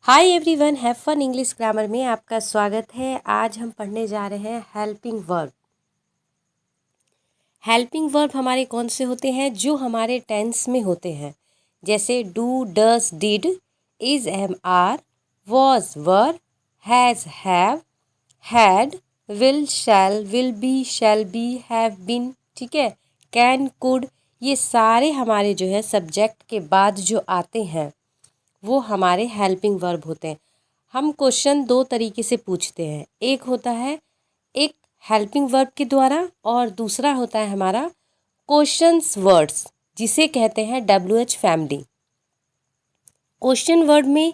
Hi everyone, have fun English grammar में आपका स्वागत है। आज हम पढ़ने जा रहे हैं हेल्पिंग वर्ब। हेल्पिंग वर्ब हमारे कौन से होते हैं? जो हमारे टेंस में होते हैं, जैसे do, does, did, is, am, are, was, were, has, have, had, will be, shall be, have been. ठीक है, कैन, कुड, ये सारे हमारे जो है सब्जेक्ट के बाद जो आते हैं वो हमारे हेल्पिंग वर्ब होते हैं। हम क्वेश्चन दो तरीके से पूछते हैं। एक होता है एक हेल्पिंग वर्ब के द्वारा और दूसरा होता है हमारा क्वेश्चंस वर्ड्स, जिसे कहते हैं WH फैमिली। क्वेश्चन वर्ड में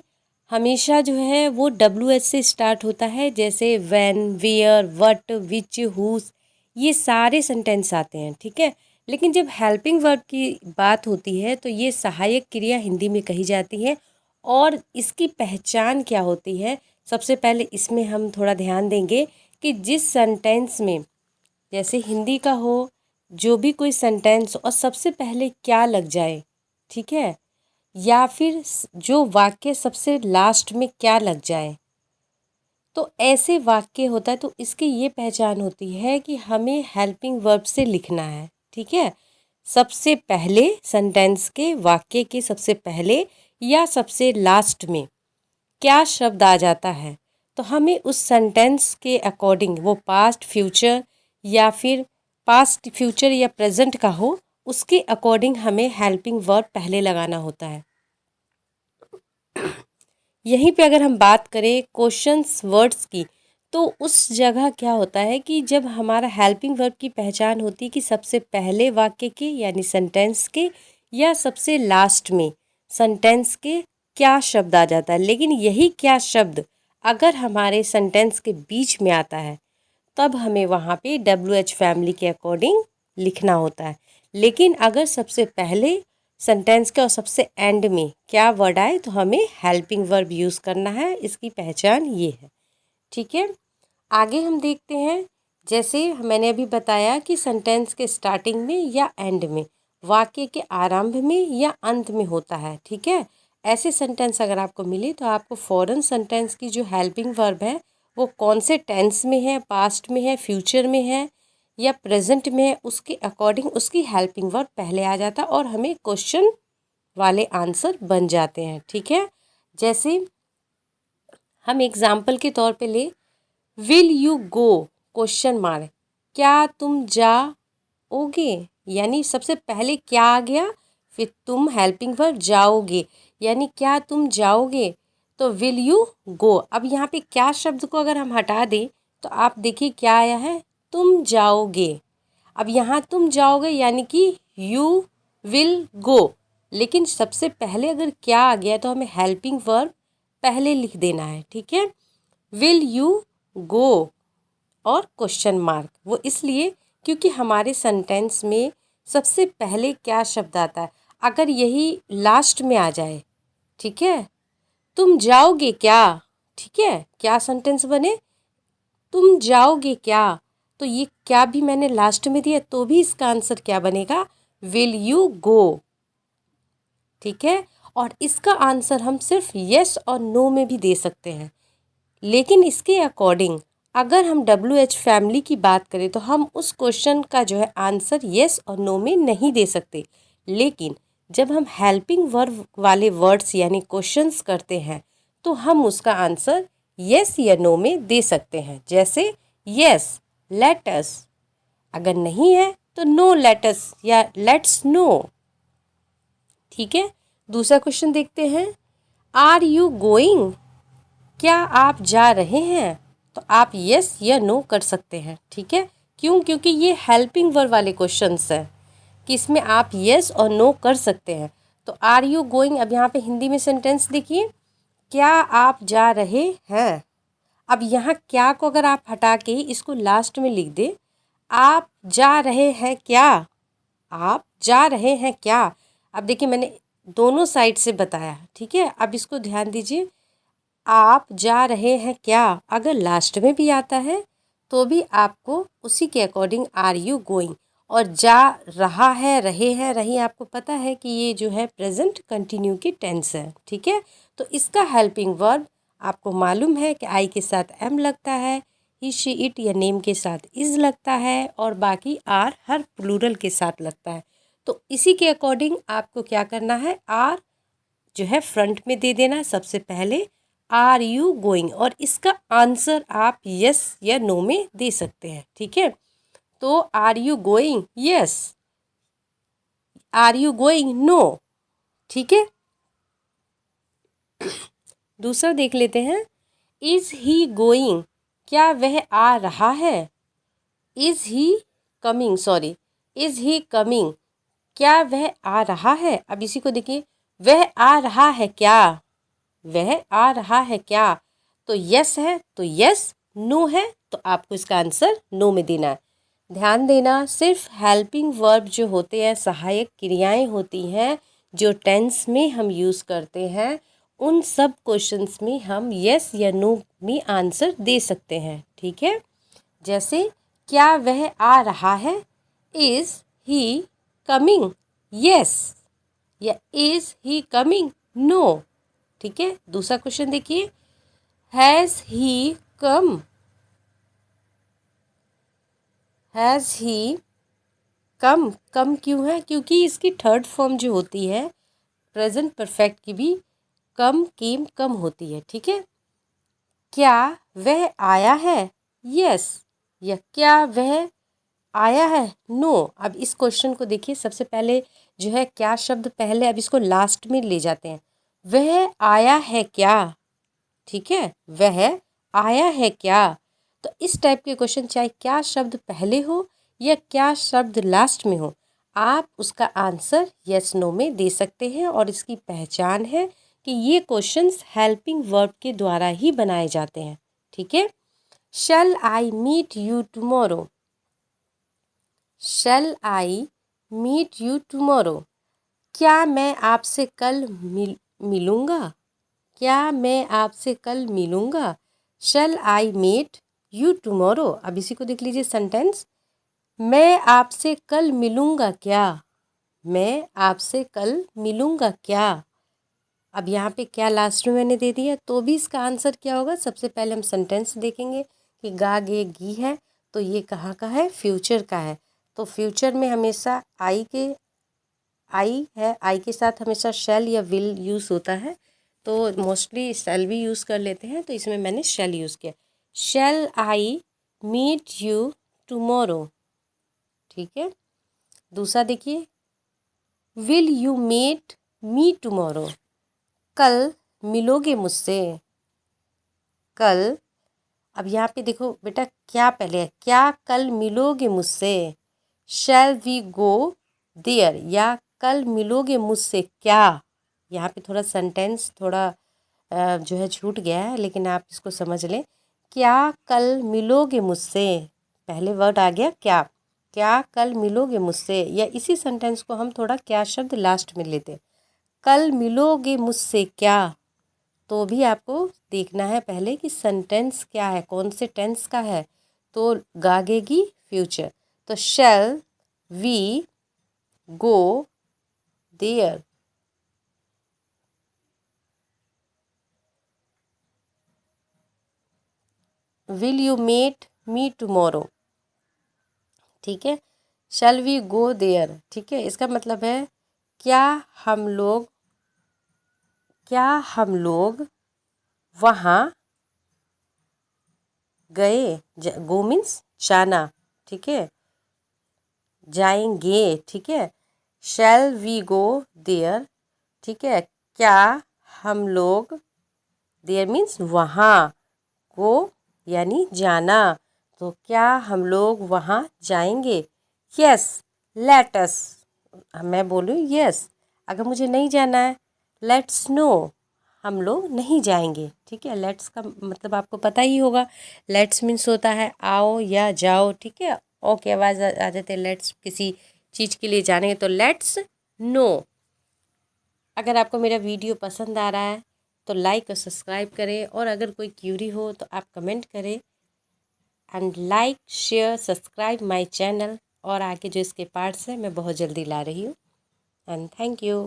हमेशा जो है वो WH से स्टार्ट होता है, जैसे when, where, what, which, whose, ये सारे सेंटेंस आते हैं। ठीक है, लेकिन जब हेल्पिंग वर्ब की बात होती है तो ये सहायक क्रिया हिंदी में कही जाती है। और इसकी पहचान क्या होती है? सबसे पहले इसमें हम थोड़ा ध्यान देंगे कि जिस सेंटेंस में, जैसे हिंदी का हो, जो भी कोई सेंटेंस और सबसे पहले क्या लग जाए, ठीक है, या फिर जो वाक्य सबसे लास्ट में क्या लग जाए, तो ऐसे वाक्य होता है। तो इसकी ये पहचान होती है कि हमें हेल्पिंग वर्ब से लिखना है। ठीक है, सबसे पहले सेंटेंस के, वाक्य के सबसे पहले या सबसे लास्ट में क्या शब्द आ जाता है, तो हमें उस सेंटेंस के अकॉर्डिंग, वो पास्ट, फ्यूचर या फिर पास्ट, फ्यूचर या प्रेजेंट का हो, उसके अकॉर्डिंग हमें हेल्पिंग वर्ब पहले लगाना होता है। यहीं पे अगर हम बात करें क्वेश्चंस वर्ड्स की, तो उस जगह क्या होता है कि जब हमारा हेल्पिंग वर्ब की पहचान होती है कि सबसे पहले वाक्य के यानी सेंटेंस के या सबसे लास्ट में सेंटेंस के क्या शब्द आ जाता है। लेकिन यही क्या शब्द अगर हमारे सेंटेंस के बीच में आता है, तब हमें वहाँ पे WH फैमिली के अकॉर्डिंग लिखना होता है। लेकिन अगर सबसे पहले सेंटेंस के और सबसे एंड में क्या वर्ड आए, तो हमें हेल्पिंग वर्ब यूज़ करना है। इसकी पहचान ये है। ठीक है, आगे हम देखते हैं। जैसे मैंने अभी बताया कि सेंटेंस के स्टार्टिंग में या एंड में, वाक्य के आरंभ में या अंत में होता है। ठीक है, ऐसे सेंटेंस अगर आपको मिले तो आपको फ़ौरन सेंटेंस की जो हेल्पिंग वर्ब है वो कौन से टेंस में है, पास्ट में है, फ्यूचर में है या प्रेजेंट में है, उसके अकॉर्डिंग उसकी हेल्पिंग वर्ब पहले आ जाता है और हमें क्वेश्चन वाले आंसर बन जाते हैं। ठीक है, जैसे हम एग्जाम्पल के तौर पे ले, will you go, question mark, क्या तुम जाओगे, यानी सबसे पहले क्या आ गया, फिर तुम हेल्पिंग वर्ब जाओगे, यानी क्या तुम जाओगे, तो विल यू गो। अब यहाँ पे क्या शब्द को अगर हम हटा दें तो आप देखिए क्या आया है, तुम जाओगे। अब यहाँ तुम जाओगे यानी कि यू विल गो, लेकिन सबसे पहले अगर क्या आ गया तो हमें हेल्पिंग वर्ब पहले लिख देना है। ठीक है, विल यू गो और क्वेश्चन मार्क, वो इसलिए क्योंकि हमारे सेंटेंस में सबसे पहले क्या शब्द आता है, अगर यही लास्ट में आ जाए, ठीक है, तुम जाओगे क्या, ठीक है, क्या सेंटेंस बने, तुम जाओगे क्या, तो ये क्या भी मैंने लास्ट में दिया तो भी इसका आंसर क्या बनेगा, विल यू गो। ठीक है, और इसका आंसर हम सिर्फ यस और नो में भी दे सकते हैं। लेकिन इसके अकॉर्डिंग अगर हम WH फैमिली की बात करें तो हम उस क्वेश्चन का जो है आंसर यस और नो में नहीं दे सकते। लेकिन जब हम हेल्पिंग वर्ब वाले वर्ड्स यानी क्वेश्चंस करते हैं तो हम उसका आंसर यस या नो में दे सकते हैं। जैसे यस लेट अस, अगर नहीं है तो नो लेट अस या लेट्स नो। ठीक है, दूसरा क्वेश्चन देखते हैं, आर यू गोइंग, क्या आप जा रहे हैं, तो आप यस या नो कर सकते हैं। ठीक है, क्यों? क्योंकि ये हेल्पिंग वर्ब वाले क्वेश्चंस हैं कि इसमें आप यस और नो कर सकते हैं। तो आर यू गोइंग, अब यहाँ पे हिंदी में सेंटेंस देखिए, क्या आप जा रहे हैं। अब यहाँ क्या को अगर आप हटा के इसको लास्ट में लिख दे, आप जा रहे हैं क्या, आप जा रहे हैं क्या। अब देखिए मैंने दोनों साइड से बताया। ठीक है, अब इसको ध्यान दीजिए, आप जा रहे हैं क्या अगर लास्ट में भी आता है तो भी आपको उसी के अकॉर्डिंग आर यू गोइंग, और जा रहा है, रहे हैं, रही, आपको पता है कि ये जो है प्रेजेंट कंटिन्यू की टेंस है। ठीक है, तो इसका हेल्पिंग वर्ब आपको मालूम है कि आई के साथ एम लगता है, ही शी इट या नेम के साथ इज लगता है, और बाकी आर हर प्लूरल के साथ लगता है। तो इसी के अकॉर्डिंग आपको क्या करना है, आर जो है फ्रंट में दे देना सबसे पहले, आर यू गोइंग, और इसका आंसर आप यस या नो में दे सकते हैं। ठीक है, तो are you going yes, are you going no. ठीक है, दूसरा देख लेते हैं, इज ही गोइंग, क्या वह आ रहा है, is he coming, sorry, is he coming, क्या वह आ रहा है। अब इसी को देखिए, वह आ रहा है क्या, वह आ रहा है क्या, तो यस है तो यस, नो है तो आपको इसका आंसर नो में देना है। ध्यान देना, सिर्फ हेल्पिंग वर्ब जो होते हैं, सहायक क्रियाएं होती हैं जो टेंस में हम यूज़ करते हैं, उन सब क्वेश्चंस में हम यस या नो में आंसर दे सकते हैं। ठीक है, जैसे क्या वह आ रहा है, इज़ ही कमिंग यस, या इज़ ही कमिंग नो। ठीक है, दूसरा क्वेश्चन देखिए, has he come, has he कम, कम क्यों है, क्योंकि इसकी थर्ड फॉर्म जो होती है प्रेजेंट परफेक्ट की भी कम, केम, कम होती है। ठीक है, क्या वह आया है, यस, या क्या वह आया है, नो। अब इस क्वेश्चन को देखिए, सबसे पहले जो है क्या शब्द पहले, अब इसको लास्ट में ले जाते हैं, वह आया है क्या। ठीक है, वह आया है क्या। तो इस टाइप के क्वेश्चन चाहे क्या शब्द पहले हो या क्या शब्द लास्ट में हो, आप उसका आंसर यस नो में दे सकते हैं, और इसकी पहचान है कि ये क्वेश्चंस हेल्पिंग वर्ब के द्वारा ही बनाए जाते हैं। ठीक है, shall I meet you tomorrow, shall I meet you tomorrow, क्या मैं आपसे कल मिलूँगा, क्या मैं आपसे कल मिलूँगा। शैल आई मीट यू टुमारो। अब इसी को देख लीजिए सेंटेंस, मैं आपसे कल मिलूँगा क्या, मैं आपसे कल मिलूँगा क्या। अब यहाँ पे क्या लास्ट में मैंने दे दिया, तो भी इसका आंसर क्या होगा, सबसे पहले हम सेंटेंस देखेंगे कि गा गे गी है, तो ये कहाँ का है, फ्यूचर का है। तो फ्यूचर में हमेशा आई है, आई के साथ हमेशा शैल या विल यूज़ होता है, तो मोस्टली शैल भी यूज़ कर लेते हैं, तो इसमें मैंने शैल यूज़ किया, shall I meet you tomorrow. ठीक है, दूसरा देखिए, will you meet me tomorrow, कल मिलोगे मुझसे, कल। अब यहाँ पे देखो बेटा, क्या पहले है, क्या कल मिलोगे मुझसे, शैल वी गो देयर, या कल मिलोगे मुझसे क्या। यहाँ पे थोड़ा सेंटेंस थोड़ा जो है छूट गया है, लेकिन आप इसको समझ लें, क्या कल मिलोगे मुझसे, पहले वर्ड आ गया क्या, क्या कल मिलोगे मुझसे, या इसी सेंटेंस को हम थोड़ा क्या शब्द लास्ट में लेते, कल मिलोगे मुझसे क्या। तो भी आपको देखना है पहले कि सेंटेंस क्या है, कौन से टेंस का है, तो गागेगी फ्यूचर, तो shall we go there, will you meet me tomorrow. ठीक है, शैल वी गो देयर। ठीक है, इसका मतलब है क्या हम लोग, क्या हम लोग वहाँ गए, गो मीन्स जाना। ठीक है, जाएंगे। ठीक है, शैल वी गो देयर। ठीक है, क्या हम लोग, देयर मीन्स वहाँ, गो यानी जाना, तो क्या हम लोग वहाँ जाएंगे, यस लेट अस, मैं बोलूँ यस, अगर मुझे नहीं जाना है लेट्स नो, हम लोग नहीं जाएंगे। ठीक है, लेट्स का मतलब आपको पता ही होगा, लेट्स मीन्स होता है आओ या जाओ। ठीक है, ओके आवाज़ आ जाते हैं, लेट्स किसी चीज़ के लिए जाने, तो लेट्स नो। अगर आपको मेरा वीडियो पसंद आ रहा है तो लाइक और सब्सक्राइब करें, और अगर कोई क्यूरी हो तो आप कमेंट करें, and like share subscribe my channel. और आगे जो इसके पार्ट्स हैं मैं बहुत जल्दी ला रही हूँ। And thank you.